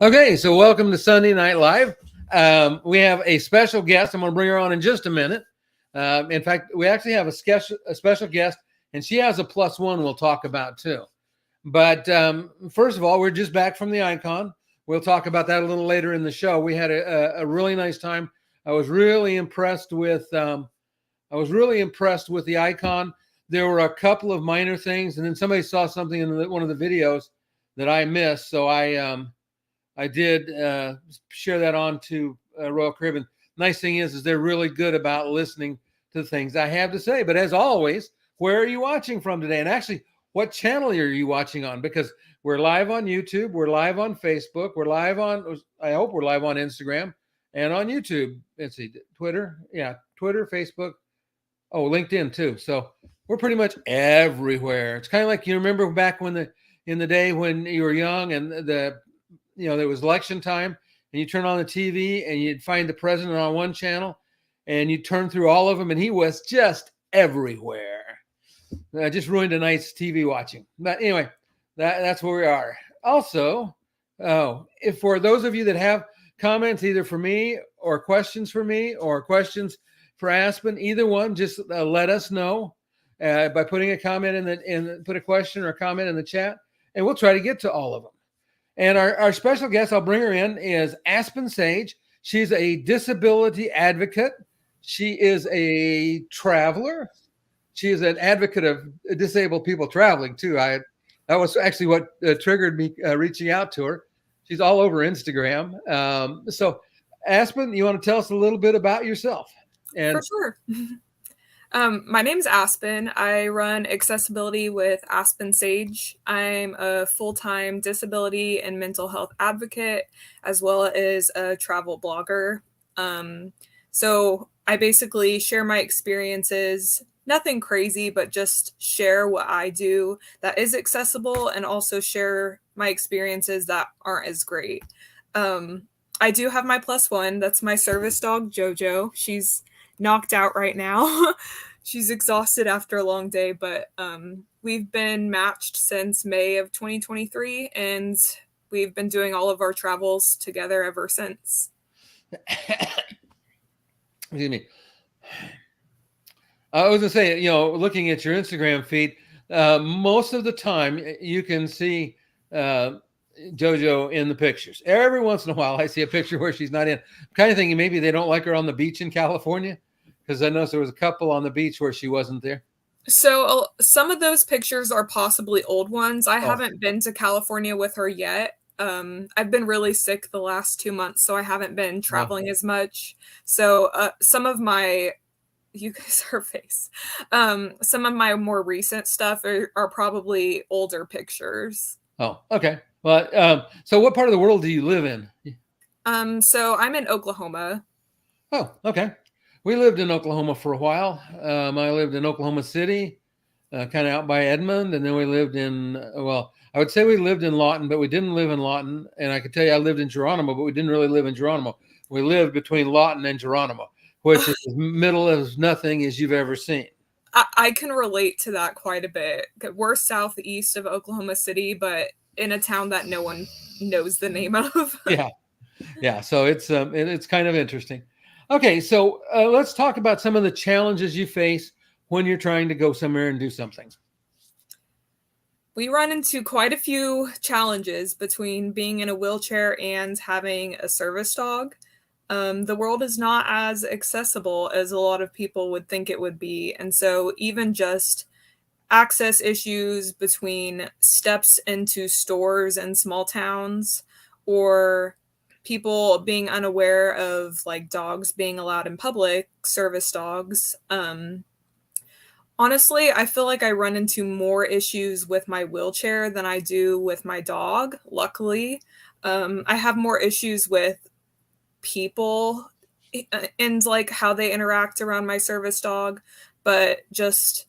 Okay, so welcome to Sunday Night Live. We have a special guest. I'm going to bring her on in just a minute. In fact, we actually have a special guest, and she has a +1 we'll talk about too. But first of all, we're just back from the Icon. We'll talk about that a little later in the show. We had a really nice time. I was really impressed with the Icon. There were a couple of minor things, and then somebody saw something in one of the videos that I missed, so I did share that on to Royal Caribbean. Nice thing is they're really good about listening to the things I have to say. But as always, where are you watching from today? And actually, what channel are you watching on? Because we're live on YouTube, we're live on Facebook, I hope we're live on Instagram and on YouTube. Let's see, Twitter, Facebook, LinkedIn too. So we're pretty much everywhere. It's kind of like, you remember back in the day when you were young and there was election time and you turn on the TV and you'd find the president on one channel and you turn through all of them and he was just everywhere. Just ruined a night's TV watching. But anyway, that's where we are. Also, if for those of you that have comments either for me or questions for for Aspen, either one, just let us know by putting a comment put a question or a comment in the chat, and we'll try to get to all of them. And our special guest, I'll bring her in, is Aspen Sage. She's a disability advocate. She is a traveler. She is an advocate of disabled people traveling too. That was actually what triggered me reaching out to her. She's all over Instagram. So Aspen, you want to tell us a little bit about yourself? For sure. My name's Aspen. I run accessibility with Aspen Sage. I'm a full-time disability and mental health advocate, as well as a travel blogger. So I basically share my experiences, nothing crazy, but just share what I do that is accessible and also share my experiences that aren't as great. I do have my +1. That's my service dog, JoJo. She's knocked out right now. She's exhausted after a long day, but we've been matched since May of 2023, and we've been doing all of our travels together ever since. Excuse me. I was going to say, looking at your Instagram feed, most of the time you can see JoJo in the pictures. Every once in a while, I see a picture where she's not in. I'm kind of thinking maybe they don't like her on the beach in California, because I noticed there was a couple on the beach where she wasn't there. So some of those pictures are possibly old ones. I haven't been to California with her yet. I've been really sick the last 2 months, so I haven't been traveling as much. So some of my, you guys, her face. Some of my more recent stuff are probably older pictures. Oh, okay. Well, so what part of the world do you live in? So I'm in Oklahoma. Oh, okay. We lived in Oklahoma for a while. I lived in Oklahoma City, kind of out by Edmond. And then we lived I would say we lived in Lawton, but we didn't live in Lawton. And I could tell you I lived in Geronimo, but we didn't really live in Geronimo. We lived between Lawton and Geronimo, which is as middle of nothing as you've ever seen. I can relate to that quite a bit. We're southeast of Oklahoma City, but in a town that no one knows the name of. Yeah. So it's kind of interesting. Okay, so let's talk about some of the challenges you face when you're trying to go somewhere and do something. We run into quite a few challenges between being in a wheelchair and having a service dog. The world is not as accessible as a lot of people would think it would be. And so even just access issues between steps into stores in small towns, or people being unaware of like dogs being allowed in public, service dogs. Honestly, I feel like I run into more issues with my wheelchair than I do with my dog. Luckily, I have more issues with people and like how they interact around my service dog, but just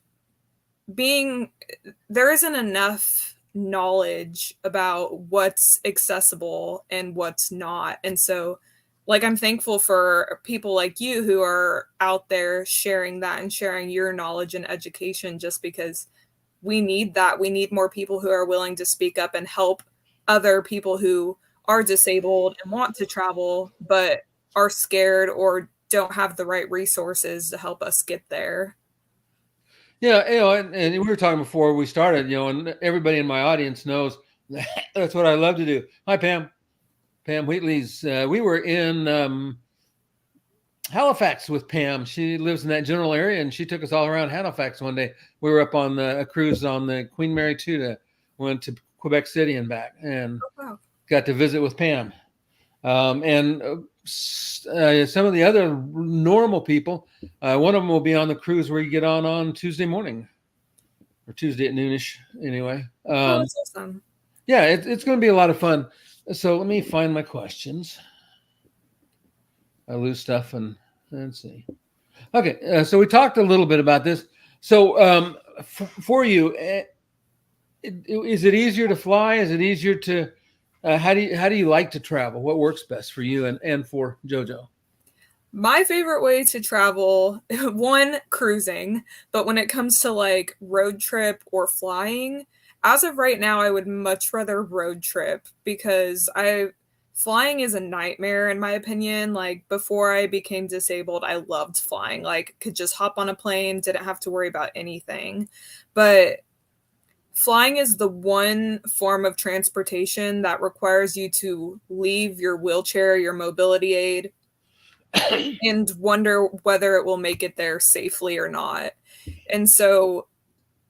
there isn't enough knowledge about what's accessible and what's not. And so like I'm thankful for people like you who are out there sharing that and sharing your knowledge and education, just because we need that. We need more people who are willing to speak up and help other people who are disabled and want to travel, but are scared or don't have the right resources to help us get there. Yeah, and we were talking before we started, and everybody in my audience knows that's what I love to do. Hi, Pam. Pam Wheatley's. We were in Halifax with Pam. She lives in that general area, and she took us all around Halifax one day. We were up on a cruise on the Queen Mary 2 went to Quebec City and back, and got to visit with Pam. And some of the other normal people, one of them will be on the cruise where you get on Tuesday morning or Tuesday at noonish. Anyway, That's awesome. Yeah, it's going to be a lot of fun. So let me find my questions. I lose stuff and let's see. Okay, so we talked a little bit about this. So for you, is it easier to fly? Is it easier to how do you like to travel? What works best for you and for JoJo? My favorite way to travel, one, cruising, but when it comes to like road trip or flying, as of right now, I would much rather road trip because flying is a nightmare in my opinion. Like before I became disabled, I loved flying. Like could just hop on a plane, didn't have to worry about anything. But flying is the one form of transportation that requires you to leave your wheelchair, your mobility aid, and wonder whether it will make it there safely or not. And so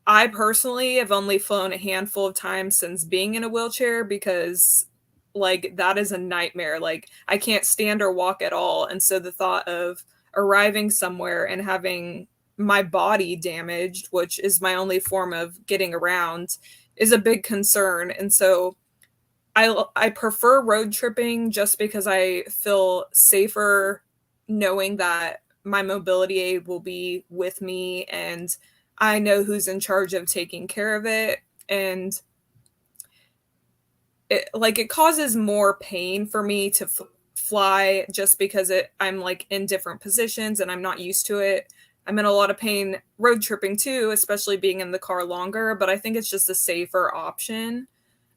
I personally have only flown a handful of times since being in a wheelchair because like that is a nightmare. Like I can't stand or walk at all. And so the thought of arriving somewhere and having my body damaged, which is my only form of getting around, is a big concern. And so I prefer road tripping just because I feel safer knowing that my mobility aid will be with me and I know who's in charge of taking care of it. And it causes more pain for me to fly just because I'm like in different positions and I'm not used to it. I'm in a lot of pain road tripping too, especially being in the car longer, but I think it's just a safer option.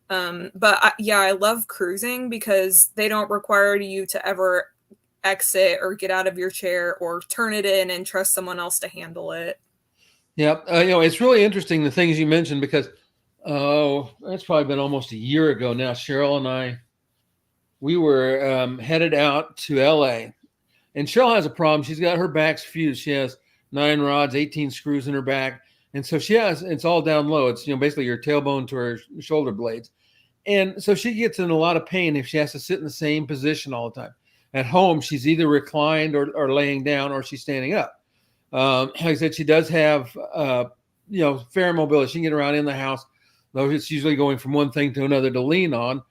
But I love cruising because they don't require you to ever exit or get out of your chair or turn it in and trust someone else to handle it. Yeah, it's really interesting the things you mentioned because it's probably been almost a year ago now. Cheryl and I, we were headed out to LA, and Cheryl has a problem. She's got her back's fused. She has 9 rods, 18 screws in her back, and so it's all down low. It's basically your tailbone to her shoulder blades, and so she gets in a lot of pain if she has to sit in the same position all the time. At home, she's either reclined or laying down, or she's standing up. Like I said, she does have fair mobility. She can get around in the house, though it's usually going from one thing to another to lean on.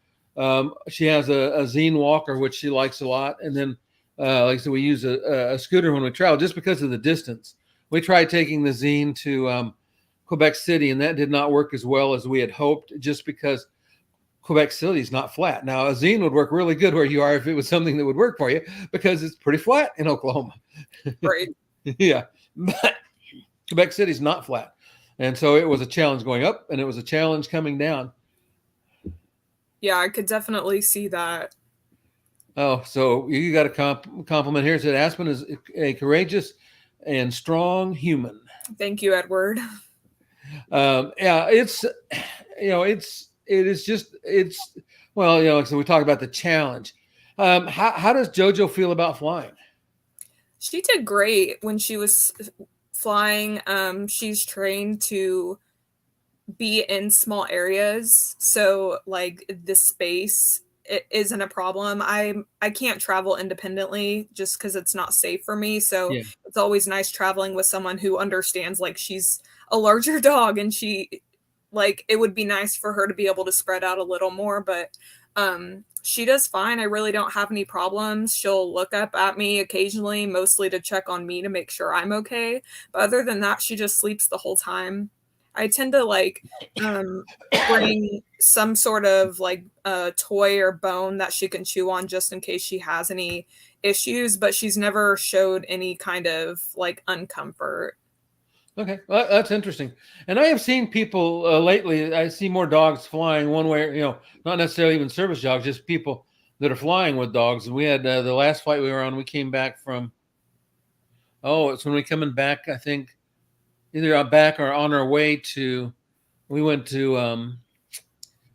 She has a zine walker, which she likes a lot, and then like I said, we use a scooter when we travel just because of the distance. We tried taking the zine to Quebec City, and that did not work as well as we had hoped, just because Quebec City is not flat. Now, a zine would work really good where you are if it was something that would work for you, because it's pretty flat in Oklahoma. Right. Yeah, but Quebec City's not flat, and so it was a challenge going up, and it was a challenge coming down. Yeah, I could definitely see that. Oh, so you got a compliment here. It said Aspen is a courageous and strong human. Thank you, Edward. Yeah, it is just well, so we talk about the challenge. How does JoJo feel about flying? She did great when she was flying. She's trained to be in small areas, so like the space it isn't a problem. I can't travel independently just because it's not safe for me. So Yeah. it's always nice traveling with someone who understands. Like she's a larger dog, and it would be nice for her to be able to spread out a little more. But she does fine. I really don't have any problems. She'll look up at me occasionally, mostly to check on me to make sure I'm okay. But other than that, she just sleeps the whole time. I tend to bring some sort of toy or bone that she can chew on just in case she has any issues, but she's never showed any kind of like uncomfort. Okay, well, that's interesting. And I have seen people lately. I see more dogs flying one way. Not necessarily even service dogs, just people that are flying with dogs. And we had the last flight we were on. We came back from. Oh, it's when we coming back. I think either back or on our way to. We went to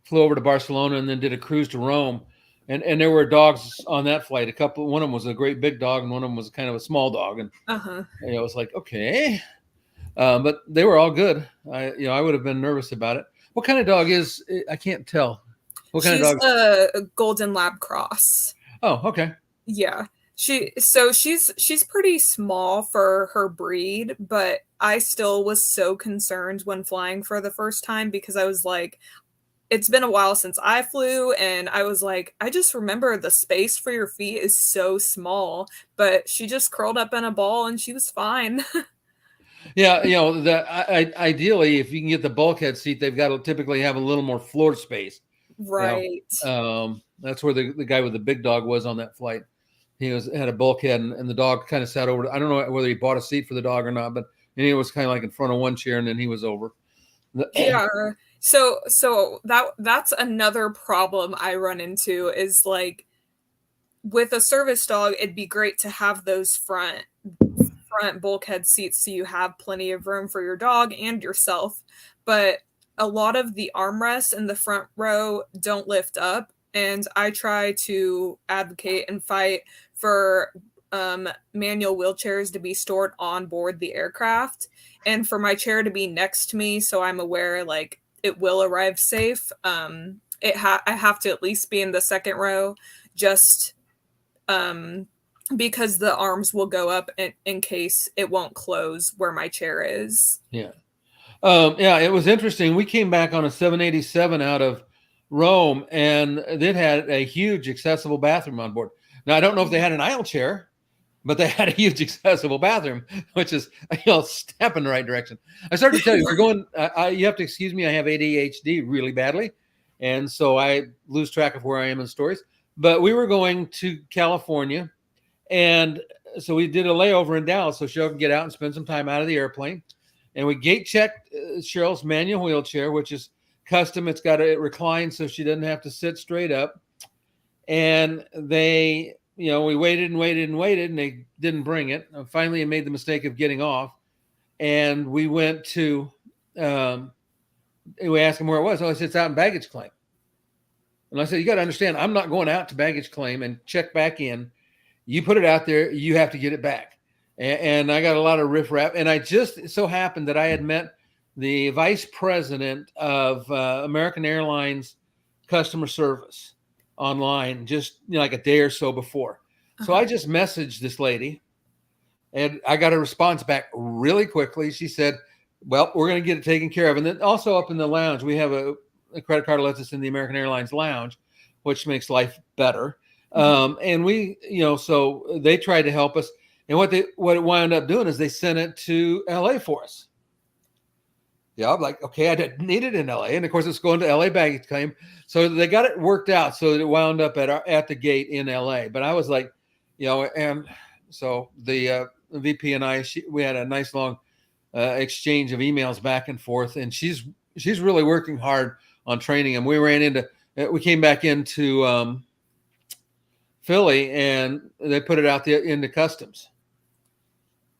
flew over to Barcelona and then did a cruise to Rome. And there were dogs on that flight. One of them was a great big dog, and one of them was kind of a small dog. And Uh-huh. it was like, okay. But they were all good. I would have been nervous about it. What kind of dog is? I can't tell. What kind of She's dog? a golden lab cross. Oh, okay. Yeah. She's pretty small for her breed, but I still was so concerned when flying for the first time because I was like, it's been a while since I flew, and I was like, I just remember the space for your feet is so small, but she just curled up in a ball and she was fine. Yeah, ideally, if you can get the bulkhead seat, they've got to typically have a little more floor space. Right. That's where the guy with the big dog was on that flight. He had a bulkhead, and the dog kind of sat over. I don't know whether he bought a seat for the dog or not, but and he was kind of like in front of one chair, and then he was over. Yeah. So that's another problem I run into is like with a service dog, it'd be great to have those front bulkhead seats so you have plenty of room for your dog and yourself. But a lot of the armrests in the front row don't lift up. And I try to advocate and fight for manual wheelchairs to be stored on board the aircraft and for my chair to be next to me so I'm aware like it will arrive safe. I have to at least be in the second row just because the arms will go up in case it won't close where my chair is. Yeah. Yeah, it was interesting. We came back on a 787 out of Rome, and it had a huge accessible bathroom on board. Now, I don't know if they had an aisle chair, but they had a huge accessible bathroom, which is step in the right direction. I started to tell you, we're going. You have to excuse me. I have ADHD really badly, and so I lose track of where I am in stories. But we were going to California, and so we did a layover in Dallas so Cheryl can get out and spend some time out of the airplane. And we gate checked Cheryl's manual wheelchair, which is custom. It's got it reclined so she doesn't have to sit straight up. And they, we waited and waited and waited, and they didn't bring it. Finally, I made the mistake of getting off. And we went to, we asked him where it was. Oh, I said, it's out in baggage claim. And I said, you got to understand, I'm not going out to baggage claim and check back in. You put it out there, you have to get it back. And I got a lot of riffraff. And I just so happened that I had met the vice president of American Airlines customer service online just like a day or so before. So I just messaged this lady, and I got a response back really quickly. She said, well, we're going to get it taken care of. And then also up in the lounge, we have a credit card that lets us in the American Airlines lounge, which makes life better. And we, so they tried to help us. And what it wound up doing is they sent it to LA for us. Yeah, I'm like, okay, I didn't need it in LA. And of course, it's going to LA baggage claim. So they got it worked out so that it wound up at the gate in LA. But I was like, and so the VP and I, we had a nice long exchange of emails back and forth. And she's really working hard on training him. We came back into Philly, and they put it out into customs.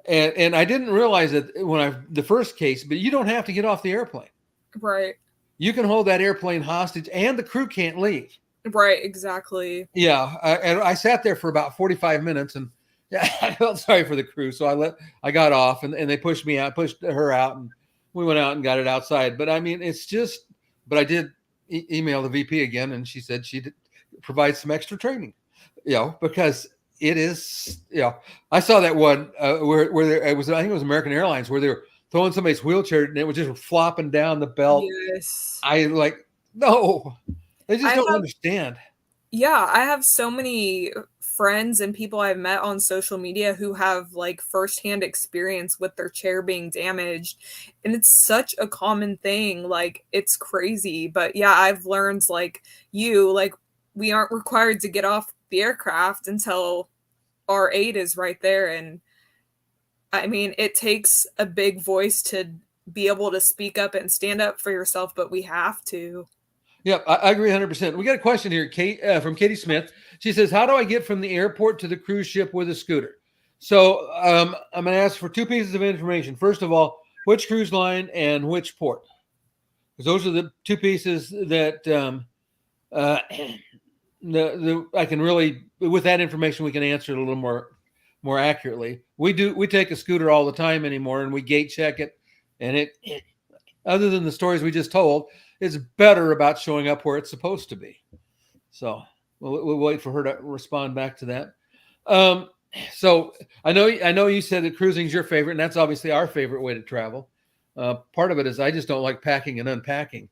And I didn't realize that the first case, but you don't have to get off the airplane. Right. You can hold that airplane hostage, and the crew can't leave. Right, exactly. Yeah, and I sat there for about 45 minutes, and I felt sorry for the crew, so I got off, and they pushed her out, and we went out and got it outside. But I mean, but I did email the VP again, and she said she'd provide some extra training, because it is, I saw that one where it was, I think it was American Airlines, where they were throwing somebody's wheelchair and it was just flopping down the belt. Yes. No, they just don't understand. Yeah, I have so many friends and people I've met on social media who have like firsthand experience with their chair being damaged. And it's such a common thing. Like, it's crazy. But yeah, I've learned we aren't required to get off the aircraft until our aid is right there. And I mean, it takes a big voice to be able to speak up and stand up for yourself, but we have to. Yep, I agree 100%. We got a question here, Kate, from Katie Smith. She says, "How do I get from the airport to the cruise ship with a scooter?" So I'm going to ask for two pieces of information. First of all, which cruise line and which port? Because those are the two pieces that uh, I can really, with that information, we can answer it a little more accurately. We take a scooter all the time anymore, and we gate check it, and it other than the stories we just told, it's better about showing up where it's supposed to be. So we'll wait for her to respond back to that. So I know you said that cruising is your favorite, and that's obviously our favorite way to travel. Part of it is I just don't like packing and unpacking,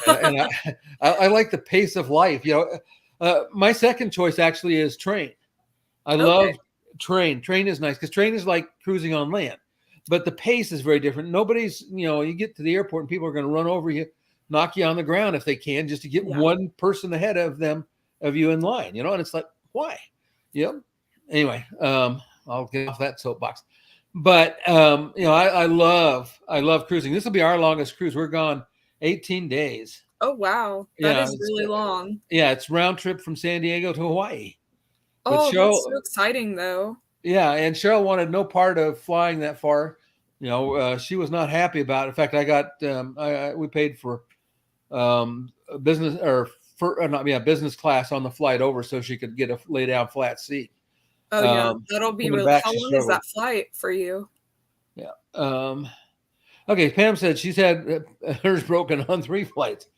and I like the pace of life. My second choice actually is train. I love train. Train is nice because train is like cruising on land, but the pace is very different. Nobody's, you get to the airport and people are going to run over you, knock you on the ground if they can, just to get one person ahead of you in line, and it's like, why? Anyway, I'll get off that soapbox. But I love cruising. This will be our longest cruise. We're gone 18 days. Oh wow, that is really long. Yeah, it's round trip from San Diego to Hawaii. Oh, that's so exciting though. Yeah, and Cheryl wanted no part of flying that far. She was not happy about it. In fact, I got we paid for business business class on the flight over so she could get a lay down flat seat. Oh yeah, that'll be really. How long is that flight for you? Yeah. Okay, Pam said she's had hers broken on 3 flights.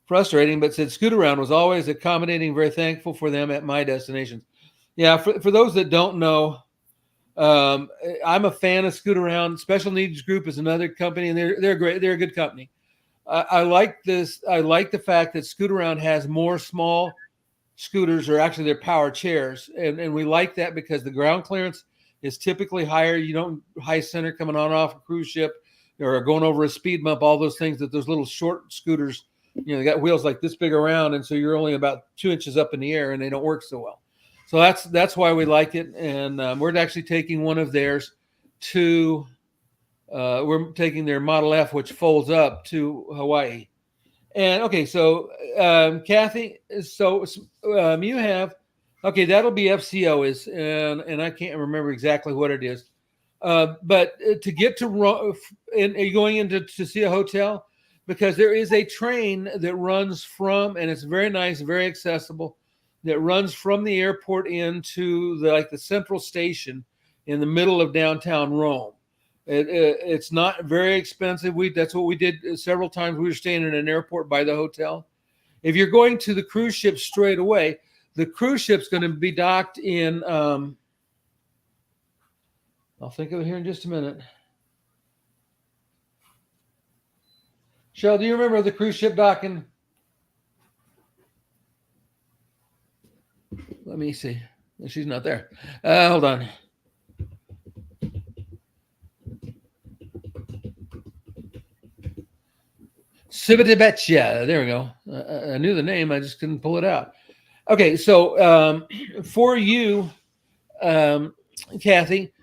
Frustrating, but said Scoot-Around was always accommodating, very thankful for them at my destinations. Yeah, for those that don't know, I'm a fan of Scoot-Around. Special Needs Group is another company, and they're great. They're a good company. I like this. I like the fact that Scoot-Around has more small scooters, or actually they're power chairs, and we like that because the ground clearance is typically higher. You don't high center coming on off a cruise ship or going over a speed bump, all those things that those little short scooters, they got wheels like this big around, and so you're only about 2 inches up in the air, and they don't work so well. So that's why we like it, and we're actually taking one of theirs to. We're taking their Model F, which folds up, to Hawaii. And okay, so Kathy, so you have, okay, that'll be FCO is, and I can't remember exactly what it is, but to get to and are you going into to see a hotel? Because there is a train that runs from, and it's very nice, very accessible, that runs from the airport into the central station in the middle of downtown Rome. It's not very expensive. That's what we did several times. We were staying in an airport by the hotel. If you're going to the cruise ship straight away, the cruise ship's going to be docked in, I'll think of it here in just a minute. Cheryl, do you remember the cruise ship docking? Let me see. She's not there. Hold on. Civitavecchia. There we go. I knew the name. I just couldn't pull it out. Okay, so for you, Kathy,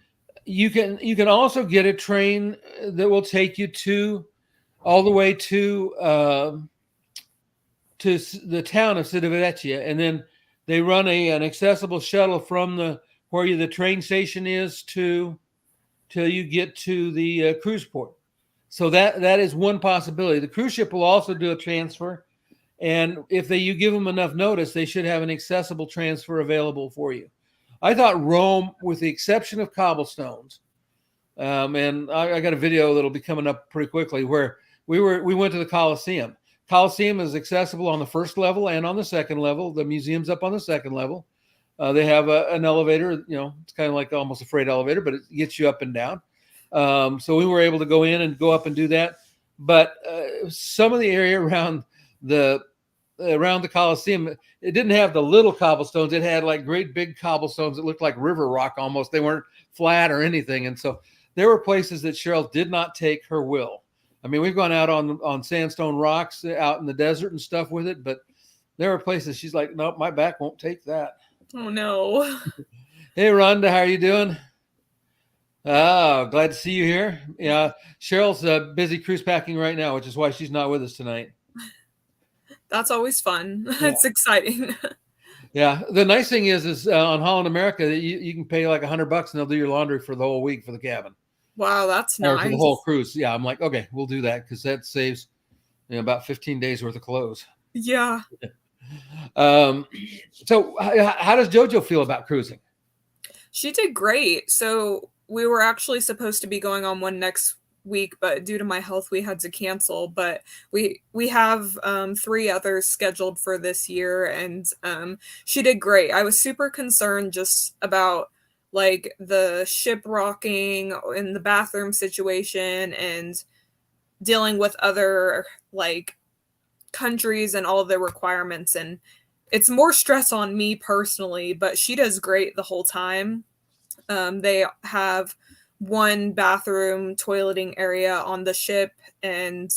you can also get a train that will take you all the way to the town of Civitavecchia, and then they run an accessible shuttle from where the train station is till you get to the cruise port. So that is one possibility. The cruise ship will also do a transfer, and if you give them enough notice, they should have an accessible transfer available for you. I thought Rome, with the exception of cobblestones, and I got a video that'll be coming up pretty quickly, where we went to the Colosseum. Colosseum is accessible on the first level and on the second level. The museum's up on the second level. They have an elevator. It's kind of like almost a freight elevator, but it gets you up and down. So we were able to go in and go up and do that. But some of the area around the Colosseum, it didn't have the little cobblestones. It had like great big cobblestones that looked like river rock almost. They weren't flat or anything. And so there were places that Cheryl did not take her will. I mean, we've gone out on sandstone rocks out in the desert and stuff with it, but there were places she's like, nope, my back won't take that. Oh no. Hey, Rhonda, how are you doing? Oh, glad to see you here. Yeah, Cheryl's busy cruise packing right now, which is why she's not with us tonight. That's always fun. Yeah, It's exciting. yeah. The nice thing is on Holland America that you can pay like $100 and they'll do your laundry for the whole week for the cabin Wow, that's or for the whole nice. cruise. Yeah, I'm like, okay, we'll do that because that saves about 15 days worth of clothes. Yeah. Um, so how does JoJo feel about cruising? She did great. So we were actually supposed to be going on one next week, but due to my health, we had to cancel. But we have three others scheduled for this year, and she did great. I was super concerned just about like the ship rocking in the bathroom situation and dealing with other like countries and all of their requirements, and it's more stress on me personally, but she does great the whole time. They have one bathroom toileting area on the ship, and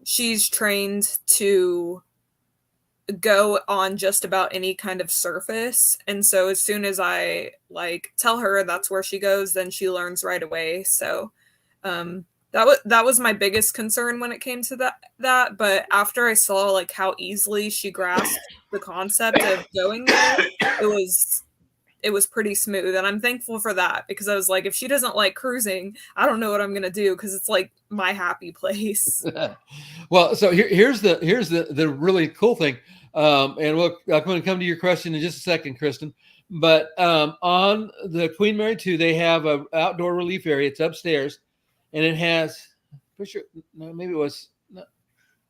she's trained to go on just about any kind of surface. And so as soon as I like tell her that's where she goes, then she learns right away. So that was my biggest concern when it came to that. But after I saw like how easily she grasped the concept of going there, it was it was pretty smooth, and I'm thankful for that because I was like, if she doesn't like cruising, I don't know what I'm gonna do because it's like my happy place. Well, so here's the really cool thing, and I'm going to come to your question in just a second, Kristen. But on the Queen Mary 2, they have a outdoor relief area. It's upstairs, and it has, pretty sure, no, maybe it was, no,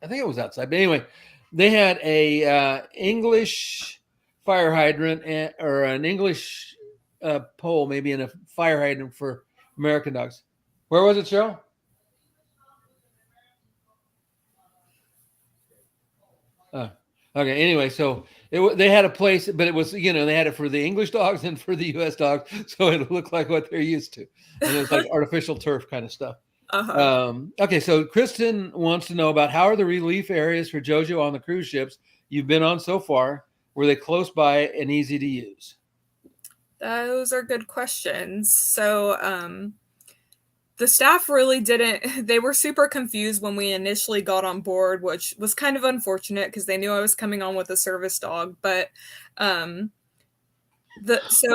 I think it was outside. But anyway, they had a English fire hydrant or an English pole, maybe in a fire hydrant for American dogs. Where was it, Cheryl? Uh, okay. Anyway, so they had a place, but it was they had it for the English dogs and for the U.S. dogs, so it looked like what they're used to, and it was like artificial turf kind of stuff. Uh-huh. Okay, so Kristen wants to know about how are the relief areas for JoJo on the cruise ships you've been on so far? Were they close by and easy to use? Those are good questions. So, the staff really didn't, they were super confused when we initially got on board, which was kind of unfortunate because they knew I was coming on with a service dog. But um, so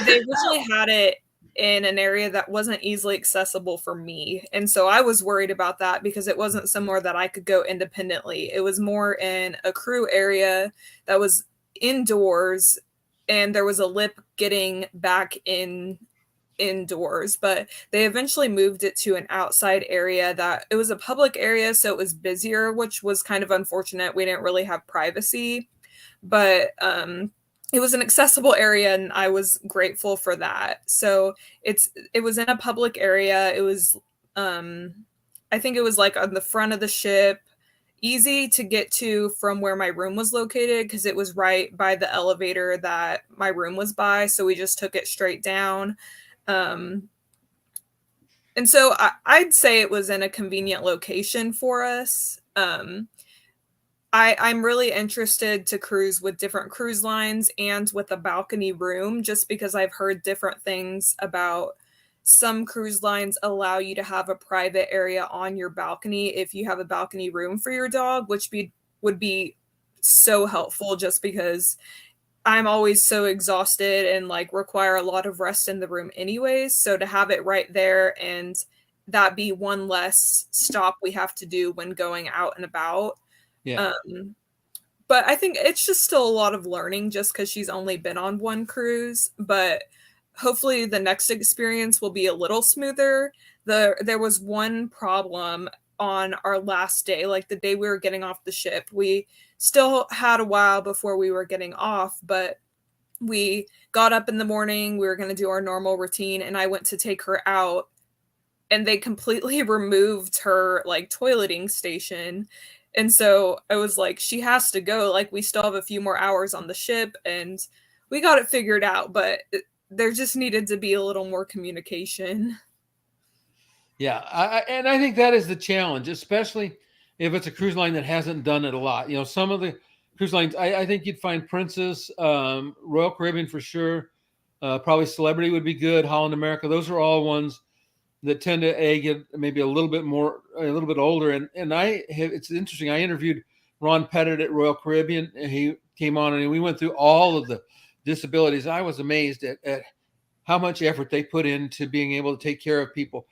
they originally had it in an area that wasn't easily accessible for me. And so I was worried about that because it wasn't somewhere that I could go independently. It was more in a crew area that was indoors, and there was a lip getting back indoors, but they eventually moved it to an outside area that it was a public area, so it was busier, which was kind of unfortunate. We didn't really have privacy, but it was an accessible area, and I was grateful for that. So it was in a public area. It was I think it was like on the front of the ship, easy to get to from where my room was located because it was right by the elevator that my room was by, so we just took it straight down. um and so I'd say it was in a convenient location for us. I'm really interested to cruise with different cruise lines and with a balcony room just because I've heard different things about some cruise lines allow you to have a private area on your balcony if you have a balcony room for your dog, which would be so helpful just because I'm always so exhausted and like require a lot of rest in the room anyways. So to have it right there and that be one less stop we have to do when going out and about. Yeah. Um, but I think it's just still a lot of learning just because she's only been on one cruise. But hopefully the next experience will be a little smoother. There was one problem on our last day, like the day we were getting off the ship. We still had a while before we were getting off, but we got up in the morning, we were going to do our normal routine, and I went to take her out, and they completely removed her like toileting station. And so I was like, she has to go. Like, we still have a few more hours on the ship, and we got it figured out, but there just needed to be a little more communication. Yeah, and I think that is the challenge, especially if it's a cruise line that hasn't done it a lot. Some of the cruise lines, I think you'd find Princess, Royal Caribbean for sure, Probably Celebrity would be good. Holland America. Those are all ones that tend to get maybe a little bit older. And it's interesting. I interviewed Ron Pettit at Royal Caribbean, and he came on and we went through all of the disabilities. I was amazed at how much effort they put into being able to take care of people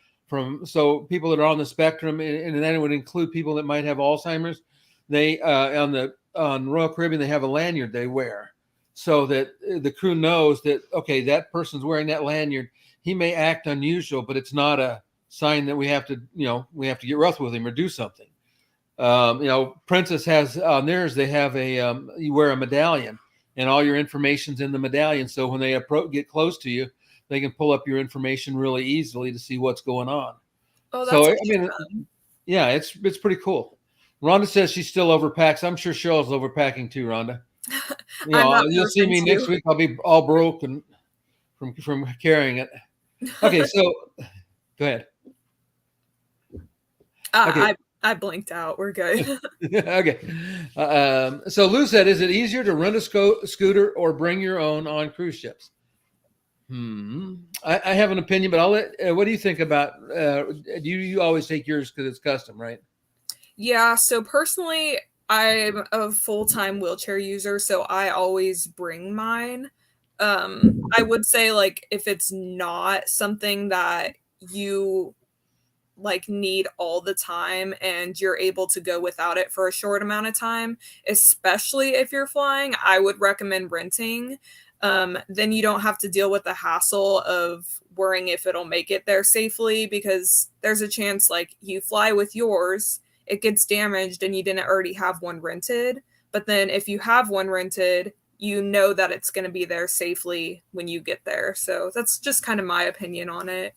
so people that are on the spectrum, and then it would include people that might have Alzheimer's. They on Royal Caribbean, they have a lanyard they wear so that the crew knows that, okay, that person's wearing that lanyard. He may act unusual, but it's not a sign that we have to get rough with him or do something. Princess has on theirs, they have you wear a medallion, and all your information's in the medallion. So when they get close to you, they can pull up your information really easily to see what's going on. Oh, that's fun. Yeah, it's pretty cool. Rhonda says she still overpacks. I'm sure Cheryl's overpacking too, Rhonda. You'll see me next week. I'll be all broken from carrying it. Okay, so go ahead. Okay. I blinked out. We're good. Okay. So Lou said, is it easier to rent a scooter or bring your own on cruise ships? I have an opinion, but I'll let. What do you think about? You always take yours because it's custom, right? Yeah. So personally, I'm a full-time wheelchair user, so I always bring mine. I would say, like, if it's not something that you like need all the time and you're able to go without it for a short amount of time, especially if you're flying, I would recommend renting. Then you don't have to deal with the hassle of worrying if it'll make it there safely, because there's a chance like you fly with yours, it gets damaged and you didn't already have one rented. But then if you have one rented, you know that it's going to be there safely when you get there. So that's just kind of my opinion on it.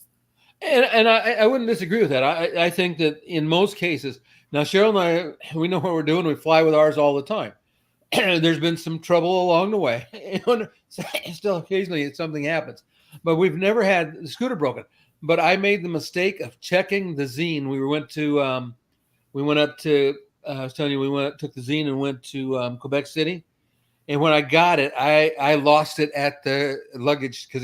And I wouldn't disagree with that. I think that in most cases, now Cheryl and I, we know what we're doing. We fly with ours all the time. There's been some trouble along the way. Still occasionally something happens, but we've never had the scooter broken. But I made the mistake of checking the zine. We went up to, I was telling you, took the zine and went to Quebec City. And when I got it, I lost it at the luggage because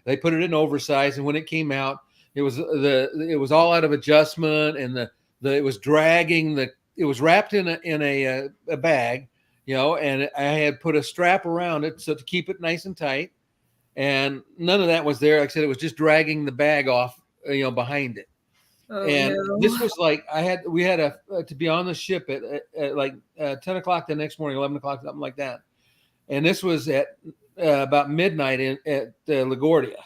they put it in oversized. And when it came out, it was all out of adjustment, and it was dragging. It was wrapped in a bag, and I had put a strap around it so to keep it nice and tight. And none of that was there. Like I said, it was just dragging the bag off, behind it. Oh, and no. This was like we had to be on the ship at like 10 o'clock the next morning, 11 o'clock, something like that. And this was at about midnight at LaGuardia.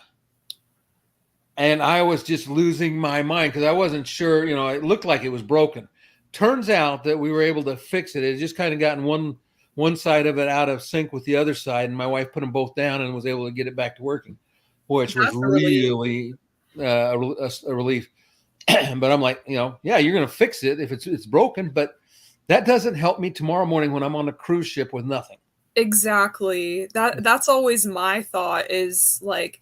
And I was just losing my mind because I wasn't sure, it looked like it was broken. Turns out that we were able to fix it. It just kind of gotten one side of it out of sync with the other side. And my wife put them both down and was able to get it back to working, which was really a relief. But I'm like, yeah, you're going to fix it if it's broken. But that doesn't help me tomorrow morning when I'm on a cruise ship with nothing. Exactly. That's always my thought is like,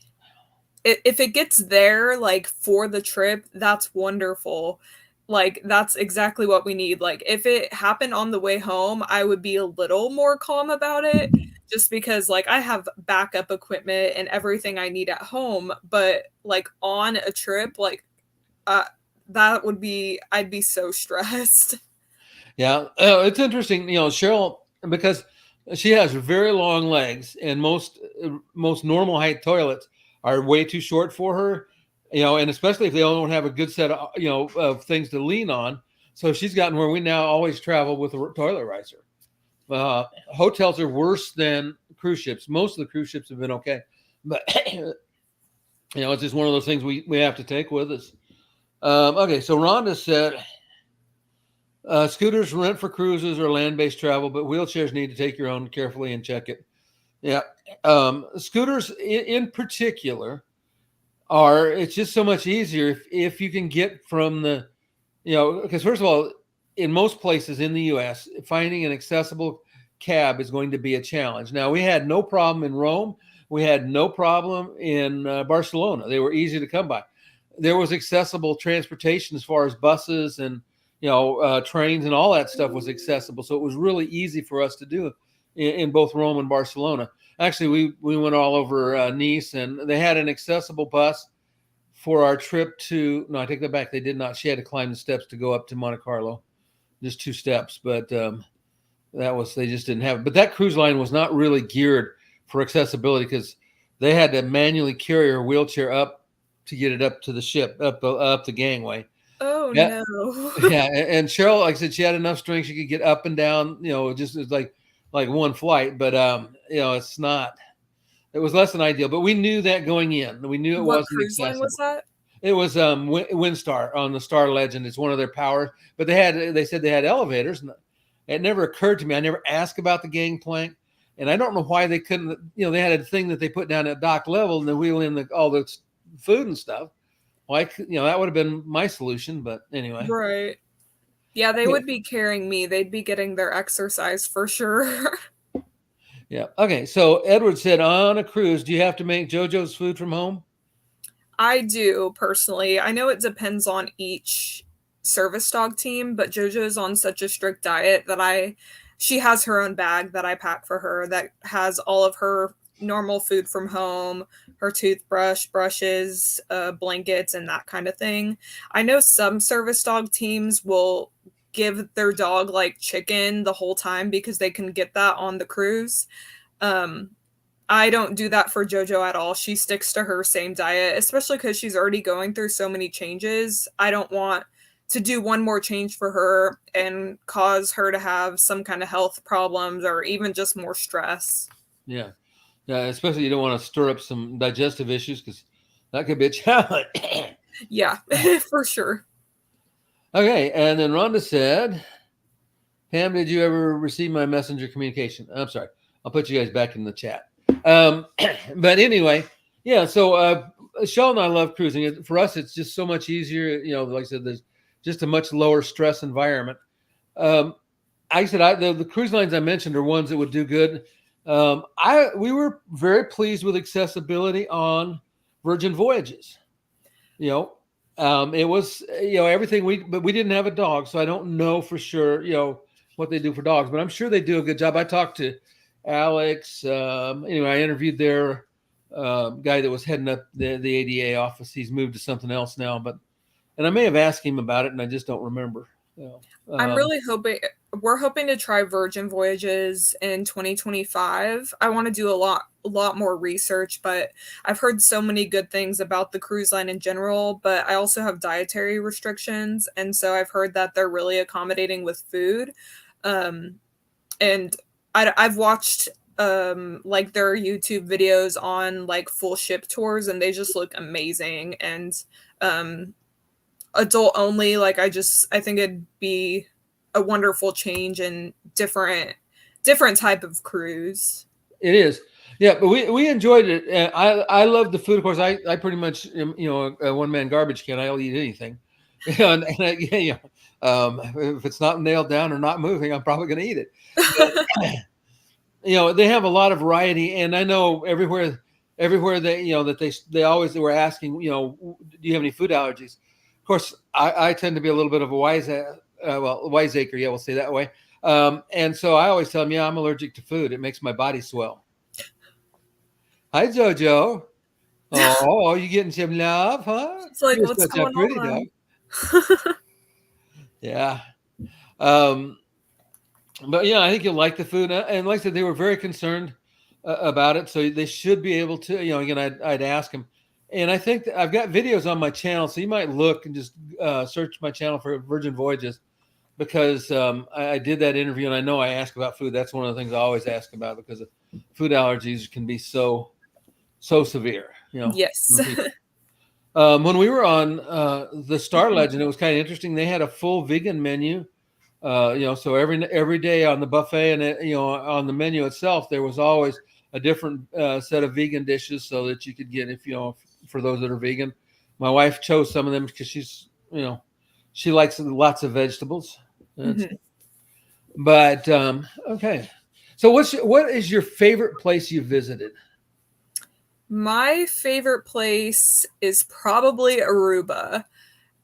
if it gets there, like, for the trip, that's wonderful. Like, that's exactly what we need. Like, if it happened on the way home, I would be a little more calm about it, just because, like, I have backup equipment and everything I need at home. But, like, on a trip, like, I'd be so stressed. Yeah. It's interesting, Cheryl, because she has very long legs, and most normal height toilets are way too short for her, and especially if they don't have a good set of, of things to lean on. So she's gotten where we now always travel with a toilet riser. Hotels are worse than cruise ships. Most of the cruise ships have been okay, but it's just one of those things we have to take with us. Okay, so Rhonda said, scooters rent for cruises or land-based travel, but wheelchairs need to take your own carefully and check it. Yeah. Scooters in particular it's just so much easier if you can get from because first of all, in most places in the US, finding an accessible cab is going to be a challenge. Now, we had no problem in Rome. We had no problem in Barcelona. They were easy to come by. There was accessible transportation as far as buses and, trains and all that stuff was accessible. So it was really easy for us to do in both Rome and Barcelona. actually we went all over Nice, and they had an accessible bus for our trip to. No, I take that back. They did not. She had to climb the steps to go up to Monte Carlo, just 2 steps. But that was they just didn't have it. But that cruise line was not really geared for accessibility because they had to manually carry her wheelchair up to get it up to the ship, up the gangway. Oh Yeah, no. yeah. And Cheryl, like I said, she had enough strength she could get up and down. Just it's like one flight. But it's not. It was less than ideal. But we knew that going in. We knew it What wasn't cruise line was accessible. that? It was Windstar on the Star Legend. It's one of their powers. But they said they had elevators. And it never occurred to me. I never asked about the gangplank. And I don't know why they couldn't, they had a thing that they put down at dock level and then wheel in all the food and stuff. Like, that would have been my solution, but anyway. Right. Yeah, they would be carrying me. They'd be getting their exercise for sure. Yeah. Okay. So Edward said, on a cruise, do you have to make JoJo's food from home? I do personally. I know it depends on each service dog team, but JoJo's on such a strict diet that she has her own bag that I pack for her that has all of her normal food from home, her toothbrush, brushes, blankets, and that kind of thing. I know some service dog teams will give their dog like chicken the whole time because they can get that on the cruise. I don't do that for JoJo at all. She sticks to her same diet, especially because she's already going through so many changes. I don't want to do one more change for her and cause her to have some kind of health problems or even just more stress. Yeah. Yeah. Especially you don't want to stir up some digestive issues because that could be a challenge. Yeah, for sure. Okay. And then Rhonda said, Pam, did you ever receive my messenger communication? I'm sorry. I'll put you guys back in the chat. But anyway, yeah. So Shell and I love cruising. For us, it's just so much easier. Like I said, there's just a much lower stress environment. I said the cruise lines I mentioned are ones that would do good. We were very pleased with accessibility on Virgin Voyages. It was everything but we didn't have a dog, so I don't know for sure what they do for dogs, but I'm sure they do a good job. I talked to Alex. Anyway, I interviewed their guy that was heading up the ADA office. He's moved to something else now, and I may have asked him about it, and I just don't remember. I'm really hoping we're hoping to try Virgin Voyages in 2025. I want to do a lot more research, but I've heard so many good things about the cruise line in general, but I also have dietary restrictions, and so I've heard that they're really accommodating with food. And I've watched like their YouTube videos on like full ship tours, and they just look amazing. And adult only, like I think it'd be a wonderful change and different type of cruise. It is. Yeah, but we enjoyed it. I love the food. Of course, I pretty much am, a one-man garbage can. I'll eat anything. If it's not nailed down or not moving, I'm probably going to eat it. But, they have a lot of variety, and I know everywhere they always were asking, do you have any food allergies? Of course, I tend to be a little bit of a wiseacre. Yeah, we'll say that way. And so I always tell them, I'm allergic to food. It makes my body swell. Hi, JoJo. Oh, you getting some love, huh? It's like, You're what's such going a pretty on? dog. Yeah. But yeah, I think you'll like the food. And like I said, they were very concerned about it. So they should be able to, again, I'd ask them. And I think that I've got videos on my channel. So you might look and just search my channel for Virgin Voyages, because I did that interview, and I know I ask about food. That's one of the things I always ask about, because food allergies can be so severe. Yes. When we were on the Star Legend, it was kind of interesting. They had a full vegan menu. So every day on the buffet and on the menu itself, there was always a different set of vegan dishes, so that you could get for those that are vegan. My wife chose some of them because she's she likes lots of vegetables. Mm-hmm. But okay. So what is your favorite place you visited? My favorite place is probably Aruba.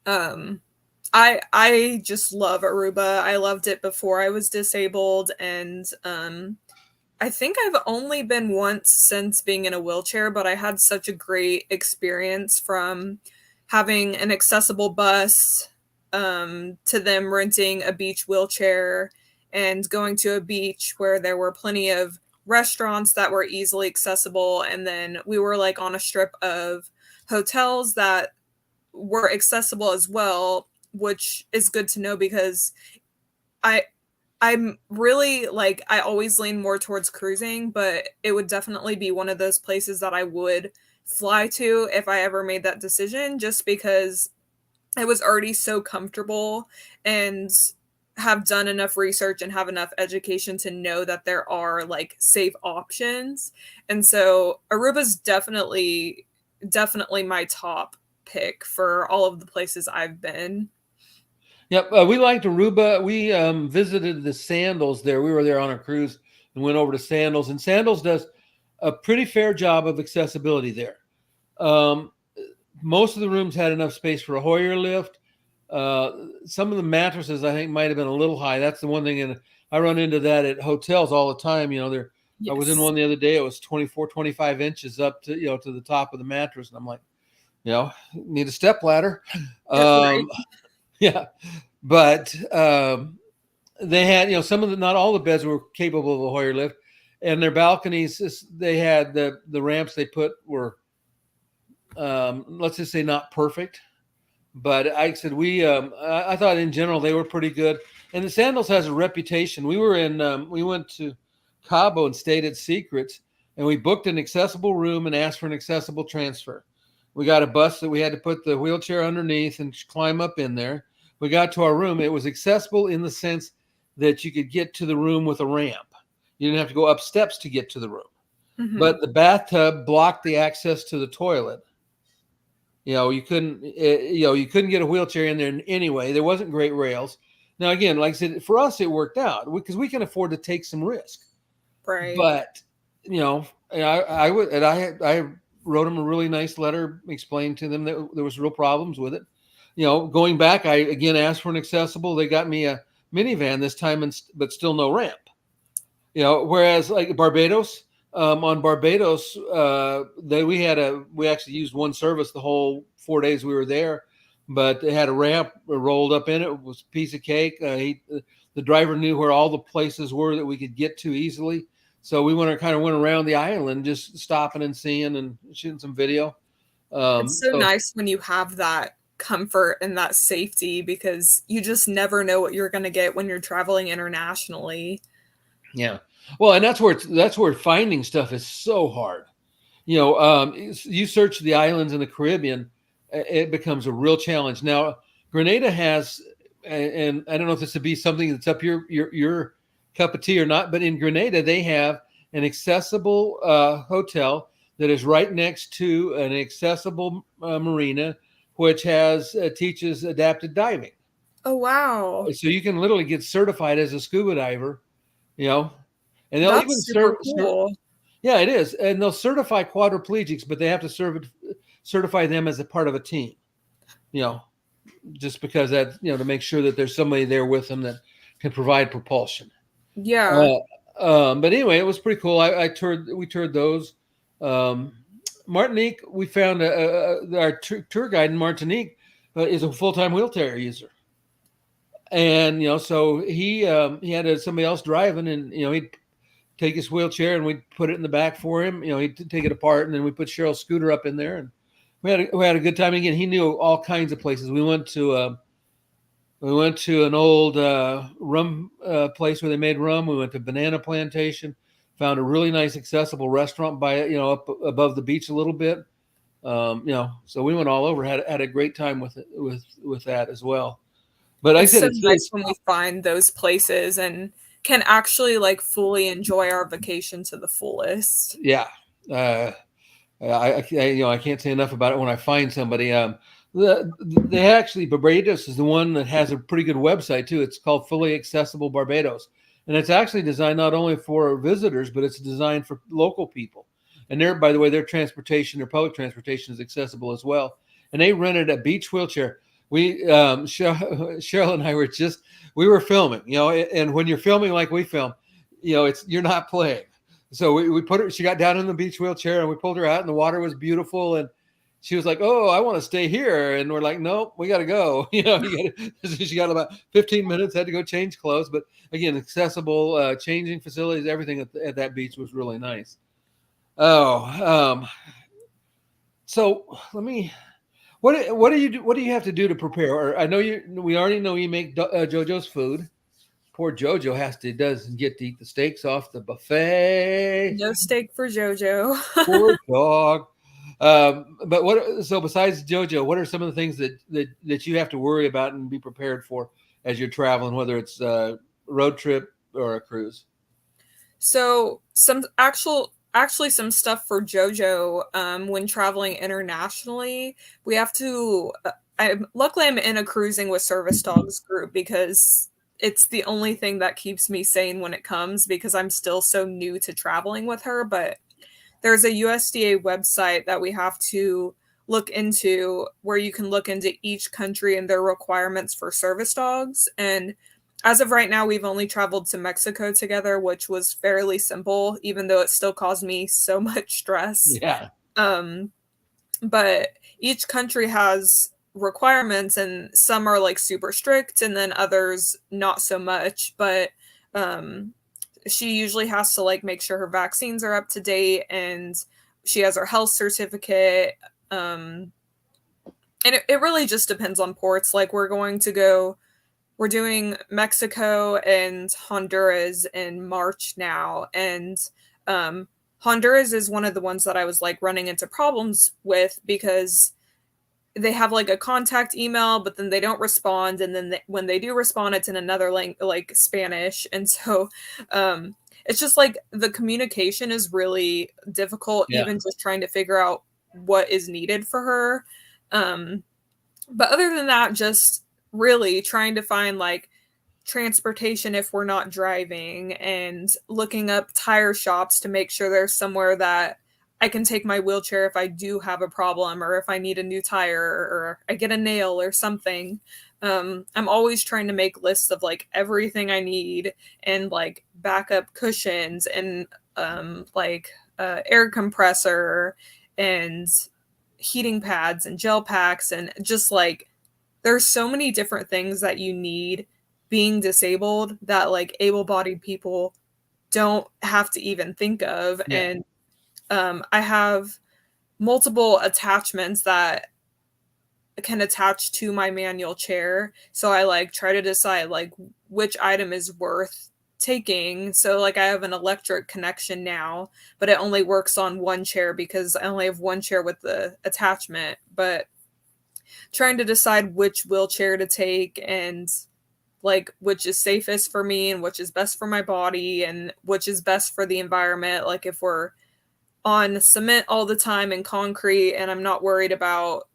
I just love Aruba. I loved it before I was disabled, and I think I've only been once since being in a wheelchair, but I had such a great experience from having an accessible bus, to them renting a beach wheelchair and going to a beach where there were plenty of restaurants that were easily accessible. And then we were like on a strip of hotels that were accessible as well, which is good to know because I I'm really like I always lean more towards cruising, but it would definitely be one of those places that I would fly to if I ever made that decision just because I was already so comfortable and have done enough research and have enough education to know that there are like safe options. And so Aruba's definitely my top pick for all of the places I've been. Yep, we liked Aruba. We visited the Sandals there. We were there on a cruise and went over to Sandals, and Sandals does a pretty fair job of accessibility there. Um, Most of the rooms had enough space for a Hoyer lift. Some of the mattresses I think might have been a little high. That's the one thing, and I run into that at hotels all the time. I was in Yes. one the other day. It was 24, 25 inches up to to the top of the mattress, and I'm like, need a step ladder. Right. Um, yeah, but they had, some of the, not all the beds were capable of a Hoyer lift, and their balconies, they had the ramps they put were, let's just say, not perfect. But I said I thought in general they were pretty good. And the Sandals has a reputation. We went to Cabo and stayed at Secrets, and we booked an accessible room and asked for an accessible transfer. We got a bus that we had to put the wheelchair underneath and climb up in there. We got to our room. It was accessible in the sense that you could get to the room with a ramp. You didn't have to go up steps to get to the room. Mm-hmm. But the bathtub blocked the access to the toilet. You couldn't get a wheelchair in there anyway. There wasn't great rails. Now, again, like I said, for us, it worked out because we can afford to take some risk. Right. But, I wrote them a really nice letter, explained to them that there was real problems with it. Going back, I again asked for an accessible. They got me a minivan this time, but still no ramp. Whereas like Barbados, on Barbados, we actually used one service the whole 4 days we were there, but they had a ramp rolled up in it. It was a piece of cake. The driver knew where all the places were that we could get to easily. So we went around the island, just stopping and seeing and shooting some video. It's so nice when you have that comfort and that safety because you just never know what you're going to get when you're traveling internationally. Yeah. Well, and that's where finding stuff is so hard. You search the islands in the Caribbean, it becomes a real challenge. Now, Grenada has, and I don't know if this would be something that's up your cup of tea or not, but in Grenada they have an accessible hotel that is right next to an accessible marina, which teaches adapted diving. Oh, wow. So you can literally get certified as a scuba diver, you know, and they'll even That's super cool. yeah, it is. And they'll certify quadriplegics, but they have to certify them as a part of a team, just because to make sure that there's somebody there with them that can provide propulsion. Yeah. But anyway, it was pretty cool. We toured those. Martinique, we found our tour guide in Martinique is a full-time wheelchair user. And, so he had somebody else driving, and, he'd take his wheelchair and we'd put it in the back for him. He'd take it apart, and then we put Cheryl's scooter up in there, and we had a good time. Again, he knew all kinds of places. We went to an old rum place where they made rum. We went to Banana Plantation, found a really nice accessible restaurant up above the beach a little bit. So we went all over, had a great time with that as well. But It's so nice when we find those places and can actually like fully enjoy our vacation to the fullest. Yeah. I can't say enough about it when I find somebody. Barbados is the one that has a pretty good website too. It's called Fully Accessible Barbados, and it's actually designed not only for visitors, but it's designed for local people. And by the way, their public transportation is accessible as well. And they rented a beach wheelchair. Cheryl and I we were filming, and when you're filming like we film, you're not playing. So we put her. She got down in the beach wheelchair, and we pulled her out, and the water was beautiful, and she was like, "Oh, I want to stay here," and we're like, "Nope, we got to go." You know, she got about 15 minutes, had to go change clothes, but again, accessible changing facilities, everything at that beach was really nice. Oh, so let me. What do you do? What do you have to do to prepare? Or I know we already know you make JoJo's food. Poor JoJo doesn't get to eat the steaks off the buffet. No steak for JoJo. Poor dog. But what? So besides JoJo, what are some of the things that you have to worry about and be prepared for as you're traveling, whether it's a road trip or a cruise? So actually some stuff for JoJo when traveling internationally. We have to. Luckily I'm in a cruising with service dogs group because it's the only thing that keeps me sane when it comes because I'm still so new to traveling with her. But there's a USDA website that we have to look into where you can look into each country and their requirements for service dogs. And as of right now, we've only traveled to Mexico together, which was fairly simple, even though it still caused me so much stress. Yeah. But each country has requirements, and some are like super strict, and then others not so much. But she usually has to like make sure her vaccines are up to date, and she has her health certificate. And it really just depends on ports. Like we're doing Mexico and Honduras in March now, and Honduras is one of the ones that I was like running into problems with because they have like a contact email, but then they don't respond, and then when they do respond, it's in another like Spanish, and so it's just like the communication is really difficult, Yeah. even just trying to figure out what is needed for her. But other than that, just really trying to find like transportation if we're not driving and looking up tire shops to make sure there's somewhere that I can take my wheelchair if I do have a problem or if I need a new tire or I get a nail or something. I'm always trying to make lists of like everything I need and like backup cushions and air compressor and heating pads and gel packs and just like there's so many different things that you need being disabled that like able-bodied people don't have to even think of. Yeah. And I have multiple attachments that can attach to my manual chair, so I like try to decide like which item is worth taking. So like I have an electric connection now, but it only works on one chair because I only have one chair with the attachment. But trying to decide which wheelchair to take and like which is safest for me and which is best for my body and which is best for the environment. Like if we're on cement all the time and concrete and I'm not worried about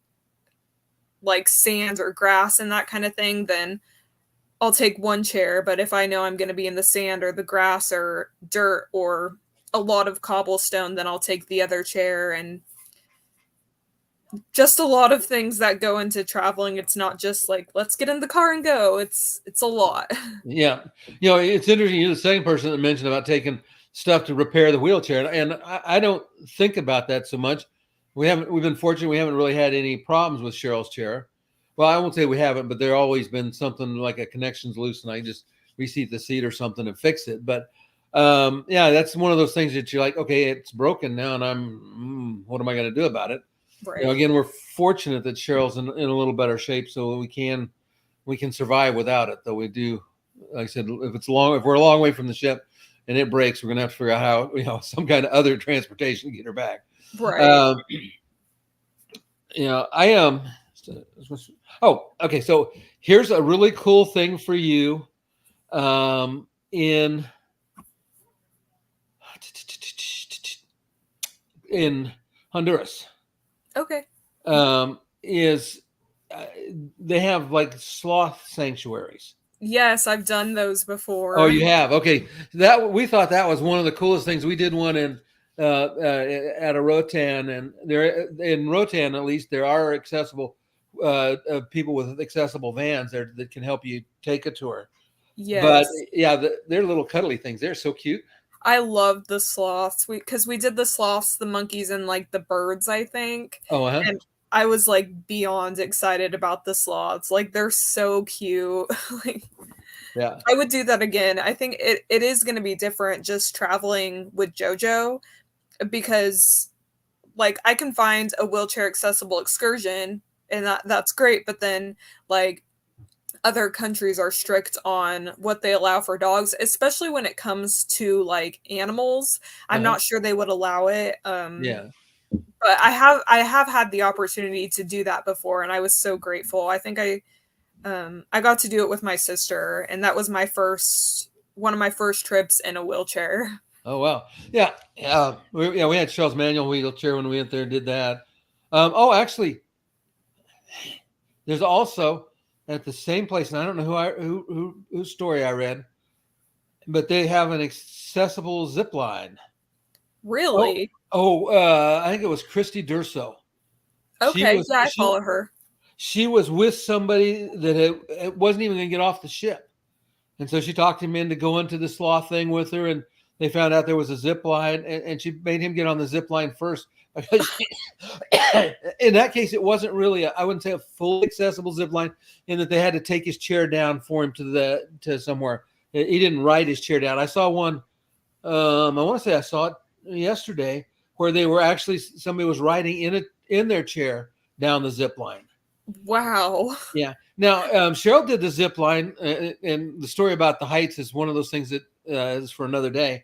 like sand or grass and that kind of thing, then I'll take one chair. But if I know I'm going to be in the sand or the grass or dirt or a lot of cobblestone, then I'll take the other chair. And just a lot of things that go into traveling. It's not just like let's get in the car and go. It's a lot. Yeah. It's interesting. You're the second person that mentioned about taking stuff to repair the wheelchair. And I don't think about that so much. We've been fortunate. We haven't really had any problems with Cheryl's chair. Well, I won't say we haven't, but there always been something like a connection's loose and I just reseat the seat or something and fix it. But yeah, that's one of those things that you're like, okay, it's broken now and what am I going to do about it? Right. Again, we're fortunate that Cheryl's in a little better shape, so we can survive without it. Though we do, like I said, if we're a long way from the ship and it breaks, we're gonna have to figure out how some kind of other transportation to get her back. Right. I am. Oh, okay. So here's a really cool thing for you. In Honduras. Okay. Is they have like sloth sanctuaries. Yes, I've done those before. Oh, you have? Okay. That we thought that was one of the coolest things. We did one in at a Rotan, and there in Rotan at least there are accessible people with accessible vans there that can help you take a tour. Yes. But yeah, they're little cuddly things. They're so cute. I loved the sloths because we did the sloths, the monkeys, and like the birds, I think. Oh, And I was like beyond excited about the sloths. Like they're so cute. Like yeah, I would do that again. I think it is going to be different just traveling with JoJo because like I can find a wheelchair accessible excursion and that's great, but then like other countries are strict on what they allow for dogs, especially when it comes to like animals. I'm uh-huh. not sure they would allow it. Yeah. But I have had the opportunity to do that before, and I was so grateful. I think I got to do it with my sister, and that was my first one of my first trips in a wheelchair. Oh wow. Yeah. We had Charles manual wheelchair when we went there and did that. Actually, there's also at the same place, and I don't know whose story I read, but they have an accessible zip line. Oh, Really? I think it was Christy Durso. She Okay, was yeah, I she follow her. she was with somebody that it wasn't even going to get off the ship, and so she talked him into going to the sloth thing with her, and they found out there was a zip line, and she made him get on the zip line first because in that case it wasn't really I wouldn't say a fully accessible zip line in that they had to take his chair down for him to somewhere. He didn't ride his chair down. I saw one. I want to say I saw it yesterday where they were actually somebody was riding in their chair down the zip line. Wow. Yeah. Now Cheryl did the zip line, and the story about the heights is one of those things that is for another day.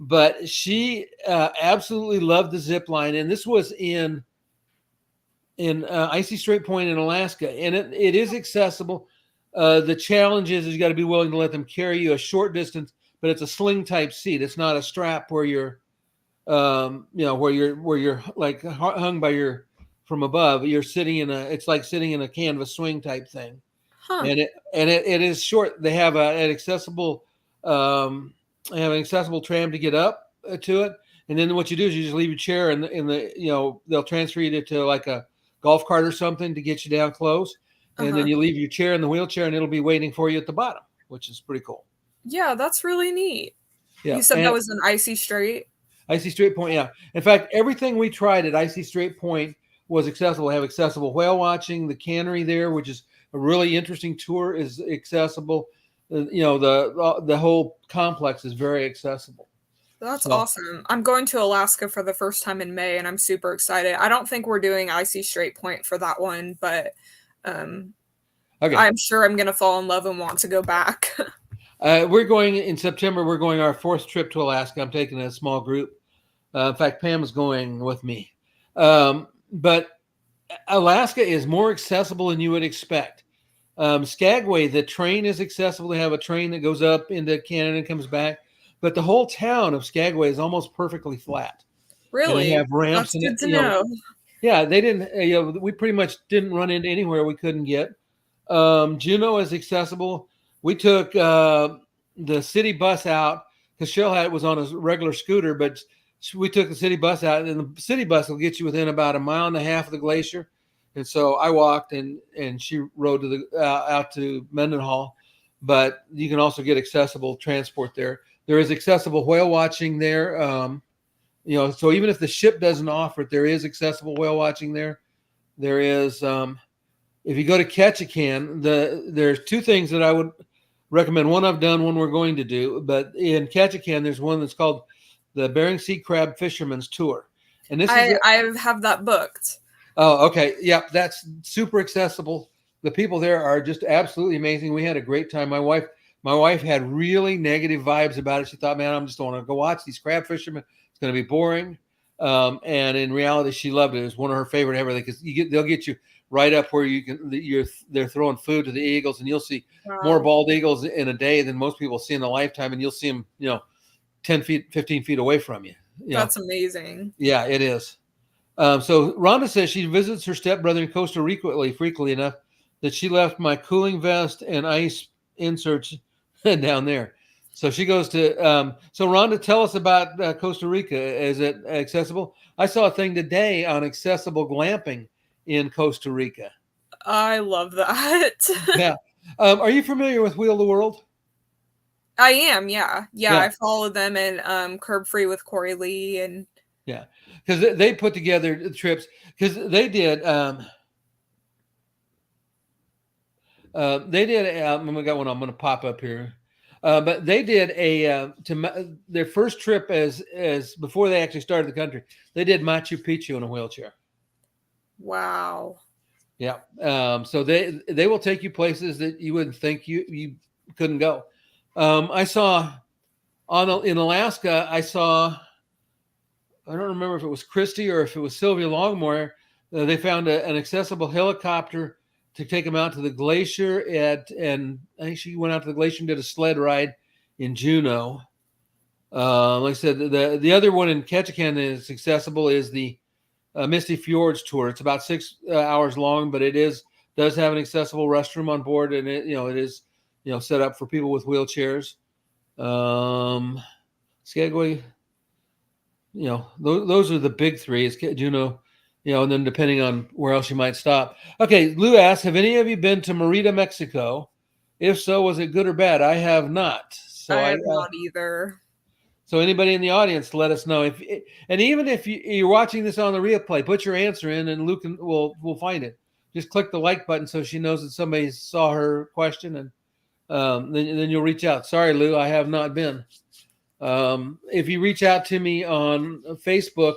But she absolutely loved the zip line, and this was in Icy Strait Point in Alaska, and it is accessible. The challenge is you got to be willing to let them carry you a short distance, but it's a sling type seat. It's not a strap where you're where you're like hung by your from above. You're sitting in a it's like sitting in a canvas swing type thing, Huh. and it is short. They have an accessible they have an accessible tram to get up to it, and then what you do is you just leave your chair in the they'll transfer you to like a golf cart or something to get you down close, and then Uh-huh. you leave your chair in the wheelchair and it'll be waiting for you at the bottom, which is pretty cool. Yeah, that's really neat. Yeah, You said that and was an icy straight? Icy Strait Point, yeah. In fact, everything we tried at Icy Strait Point was accessible. We have accessible whale watching. The cannery there, which is a really interesting tour, is accessible. The whole complex is very accessible. That's So awesome. I'm going to Alaska for the first time in May, and I'm super excited. I don't think we're doing icy straight point for that one, but um, okay, I'm sure I'm gonna fall in love and want to go back. we're going in September. We're going our fourth trip to Alaska. I'm taking a small group. In fact, Pam is going with me. But Alaska is more accessible than you would expect. Skagway, the train is accessible. They have a train that goes up into Canada and comes back, but the whole town of Skagway is almost perfectly flat, and they Really? have ramps That's and good to know. yeah, they didn't. We pretty much didn't run into anywhere we couldn't get. Juneau is accessible. We took the city bus out because Cheryl was on a regular scooter, but we took the city bus out, and the city bus will get you within about a mile and a half of the glacier. And so I walked, and she rode to the out to Mendenhall. But you can also get accessible transport there. There is accessible whale watching there. So even if the ship doesn't offer it, there is accessible whale watching there. There is if you go to Ketchikan, there's two things that I would recommend. One I've done, one we're going to do, but in Ketchikan, there's one that's called the Bering Sea Crab Fisherman's Tour, and this is I have that booked. oh, okay, yeah, that's super accessible. The people there are just absolutely amazing. We had a great time. My wife had really negative vibes about it. She thought, man, I'm just going to go watch these crab fishermen. It's going to be boring. And in reality, she loved it. It was one of her favorite ever because they'll get you right up where they're throwing food to the eagles, and you'll see more Wow. bald eagles in a day than most people see in a lifetime, and you'll see them 10 feet 15 feet away from you. That's amazing. Yeah, it is. So Rhonda says she visits her stepbrother in Costa Rica frequently enough that she left my cooling vest and ice inserts down there. So she goes to. So Rhonda, tell us about Costa Rica. Is it accessible? I saw a thing today on accessible glamping in Costa Rica. I love that. Yeah. Are you familiar with Wheel of the World? I am, yeah. Yeah, Yeah, I follow them in Curb Free with Corey Lee and yeah, because they put together trips because they did. We got one. I'm going to pop up here, but they did their first trip as before they actually started the country. They did Machu Picchu in a wheelchair. wow. Yeah. So they will take you places that you wouldn't think you couldn't go. I saw in Alaska. I don't remember if it was Christy or if it was Sylvia Longmore. They found an accessible helicopter to take them out to the glacier and I think she went out to the glacier and did a sled ride in Juneau. Like I said, the other one in Ketchikan is accessible is the Misty Fjords tour. It's about 6 hours long, but does have an accessible restroom on board, and it is set up for people with wheelchairs. Skagway, those are the big three. Is Juneau, and then depending on where else you might stop. Okay, Lou asks, have any of you been to Merida, Mexico? If so, was it good or bad? I have not. I have not either. So anybody in the audience, let us know. And even if you're watching this on the replay, put your answer in, and Luke will find it. Just click the like button so she knows that somebody saw her question, and then you'll reach out. Sorry, Lou, I have not been. If you reach out to me on Facebook,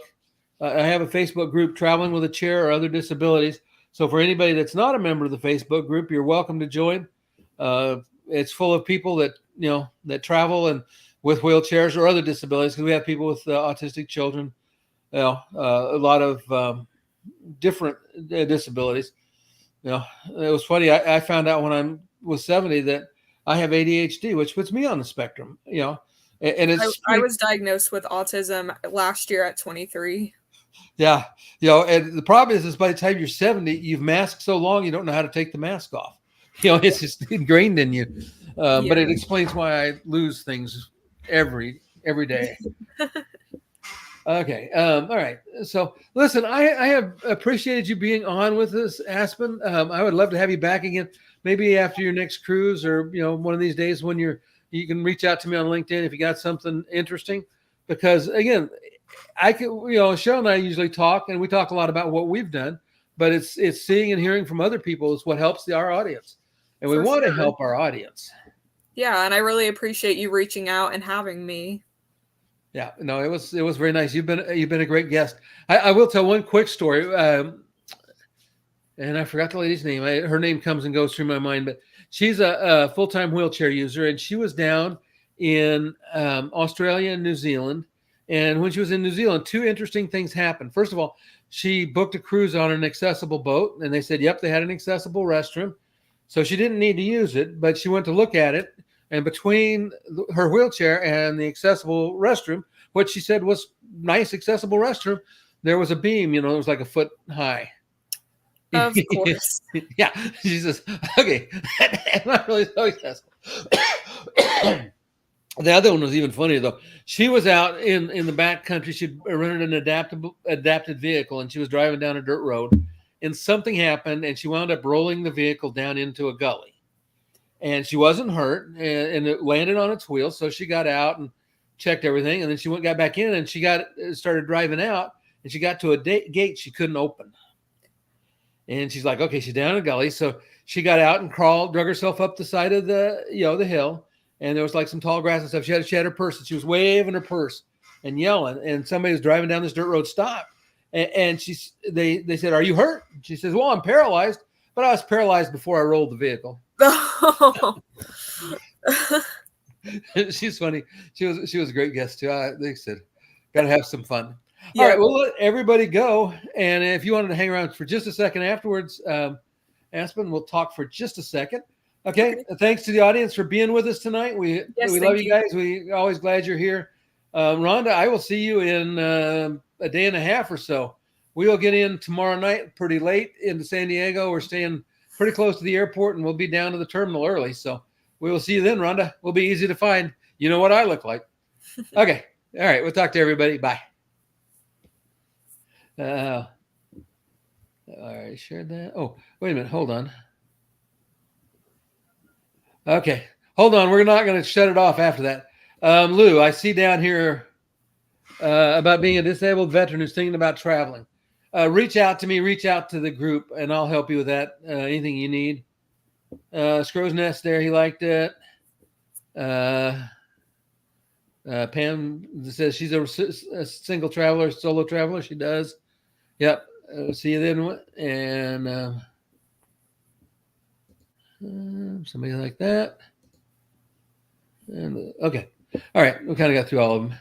I have a Facebook group, Traveling with a Chair or Other Disabilities. So for anybody that's not a member of the Facebook group, you're welcome to join. It's full of people that travel and with wheelchairs or other disabilities, because we have people with autistic children, a lot of different disabilities. It was funny. I found out when I was 70 that I have ADHD, which puts me on the spectrum. And I was diagnosed with autism last year at 23. Yeah, and the problem is by the time you're 70, you've masked so long you don't know how to take the mask off. It's just ingrained in you. But it explains why I lose things every day. Okay. All right. So listen, I have appreciated you being on with us, Aspen. I would love to have you back again, maybe after your next cruise, or one of these days when you can reach out to me on LinkedIn if you got something interesting. Because again, I can, Cheryl and I usually talk, and we talk a lot about what we've done, but it's seeing and hearing from other people is what helps our audience, and we want to help our audience. Yeah, and I really appreciate you reaching out and having me. Yeah, no, it was very nice. You've been a great guest. I will tell one quick story, and I forgot the lady's name. Her name comes and goes through my mind, but she's a full-time wheelchair user, and she was down in Australia and New Zealand. And when she was in New Zealand, two interesting things happened. First of all, she booked a cruise on an accessible boat, and they said, yep, they had an accessible restroom. So she didn't need to use it, but she went to look at it. And between her wheelchair and the accessible restroom, what she said was nice, accessible restroom, there was a beam, it was like a foot high. Of course. Yeah. She says, okay, not really so accessible. The other one was even funnier though. She was out in the back country. She'd rented an adapted vehicle, and she was driving down a dirt road, and something happened, and she wound up rolling the vehicle down into a gully. And she wasn't hurt, and it landed on its wheels. So she got out and checked everything, and then she got back in, and she started driving out, and she got to a gate she couldn't open. And she's like, okay, she's down in a gully. So she got out and drug herself up the side of the hill. And there was like some tall grass and stuff. She had her purse, and she was waving her purse and yelling. And somebody was driving down this dirt road, stopped. And they said, are you hurt? She says, well, I'm paralyzed, but I was paralyzed before I rolled the vehicle. She's funny. She was a great guest too. They said, got to have some fun. Yeah. All right, we'll let everybody go. And if you wanted to hang around for just a second afterwards, Aspen, we'll talk for just a second. Okay. Thanks to the audience for being with us tonight. We love you guys. We always glad you're here. Rhonda, I will see you in a day and a half or so. We will get in tomorrow night pretty late into San Diego. We're staying pretty close to the airport, and we'll be down to the terminal early. So we will see you then, Rhonda. We'll be easy to find. You know what I look like. Okay. All right. We'll talk to everybody. Bye. All right. Shared that. Oh, wait a minute. Hold on. Okay. Hold on, we're not going to shut it off after that. Lou, I see down here about being a disabled veteran who's thinking about traveling. Reach out to me, reach out to the group, and I'll help you with that. Anything you need. Scrow's Nest there, he liked it. Pam says she's a single traveler, solo traveler. She does. Yep. See you then. And somebody like that. And okay. All right. We kind of got through all of them.